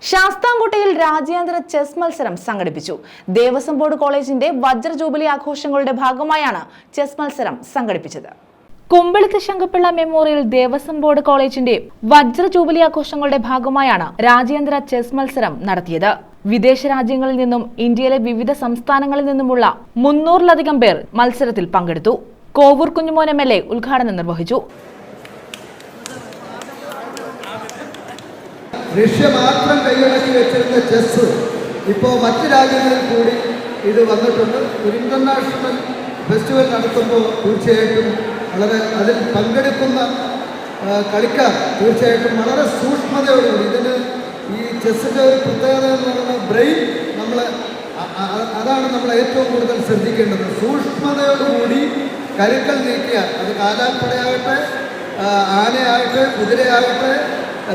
ശാസ്താംകോട്ടയിൽ രാജ്യാന്തര ചെസ് മത്സരം സംഘടിപ്പിച്ചു. ദേവസ്വം ബോർഡ് കോളേജിന്റെ വജ്ര ജൂബിലി ആഘോഷങ്ങളുടെ ഭാഗമായാണ് ചെസ് മത്സരം സംഘടിപ്പിച്ചത്. കുമ്പളത്ത് ശങ്കപ്പിള്ള മെമ്മോറിയൽ ദേവസ്വം ബോർഡ് കോളേജിന്റെ വജ്ര ജൂബിലി ആഘോഷങ്ങളുടെ ഭാഗമായാണ് രാജ്യാന്തര ചെസ് മത്സരം നടത്തിയത്. വിദേശ രാജ്യങ്ങളിൽ നിന്നും ഇന്ത്യയിലെ വിവിധ സംസ്ഥാനങ്ങളിൽ നിന്നുമുള്ള 300-ലധികം പേർ മത്സരത്തിൽ പങ്കെടുത്തു. കോവൂർ കുഞ്ഞുമോൻ MLA ഉദ്ഘാടനം നിർവഹിച്ചു. റഷ്യ മാത്രം കൈയടക്കി വെച്ചിരുന്ന ചെസ് ഇപ്പോൾ മറ്റ് രാജ്യങ്ങളിൽ കൂടി ഇത് വന്നിട്ടുണ്ട്. ഒരു ഇൻ്റർനാഷണൽ ഫെസ്റ്റിവൽ നടത്തുമ്പോൾ തീർച്ചയായിട്ടും വളരെ അതിൽ പങ്കെടുക്കുന്ന കളിക്കാർ തീർച്ചയായിട്ടും വളരെ സൂക്ഷ്മതയോടുകൂടി, ഇതിന് ഈ ചെസ്സിൻ്റെ ഒരു പ്രത്യേകത എന്ന് പറയുന്നത് ബ്രെയിൻ അതാണ് നമ്മൾ ഏറ്റവും കൂടുതൽ ശ്രദ്ധിക്കേണ്ടത്. സൂക്ഷ്മതയോടുകൂടി കരുക്കൾ നീക്കിയ അത് കാലാൾപ്പടയാകട്ടെ, ആനയാകട്ടെ, കുതിരയാകട്ടെ,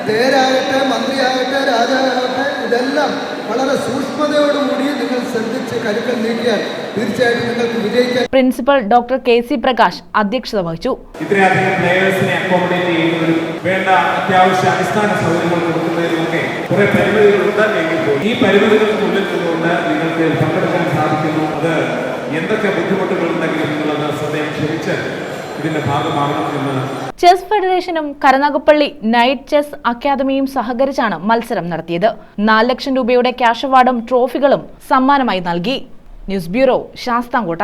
തേരാകട്ടെ, മന്ത്രിയാകട്ടെ, രാജാവാകട്ടെ, ഇതെല്ലാം വളരെ സൂക്ഷ്മതയോടുകൂടി നിങ്ങൾ ശ്രദ്ധിച്ച് കരുക്കൾ നീക്കിയാൽ തീർച്ചയായിട്ടും നിങ്ങൾക്ക് വിജയിക്കാൻ. പ്രിൻസിപ്പൽ ഡോക്ടർ KC പ്രകാശ് അധ്യക്ഷത വഹിച്ചു. ഇത്രയധികം പ്ലേയേഴ്സിനെ അക്കോമഡേറ്റ് ചെയ്യുന്നതിനും വേണ്ട അത്യാവശ്യ അടിസ്ഥാന സൗകര്യങ്ങൾ കൊടുക്കുന്നതിനുമൊക്കെ കുറെ പരിമിതികളുണ്ട്. എങ്കിൽ ഈ പരിമിതികൾക്കുള്ളിൽ നിന്നുകൊണ്ട് നിങ്ങൾക്ക് പങ്കെടുക്കാൻ സാധിക്കുന്നു. അത് എന്തൊക്കെ ബുദ്ധിമുട്ടുകൾ ഉണ്ടെങ്കിലും നിങ്ങളത് സ്വയം ക്ഷമിച്ച് ഇതിന്റെ ഭാഗമാകണമെന്ന് ചെസ് ഫെഡറേഷനും കരുനാഗപ്പള്ളി നൈറ്റ് ചെസ് അക്കാദമിയും സഹകരിച്ചാണ് മത്സരം നടത്തിയത്. 4 ലക്ഷം രൂപയുടെ ക്യാഷ് അവാർഡും ട്രോഫികളും സമ്മാനമായി നൽകി. News bureau, Sasthamkotta.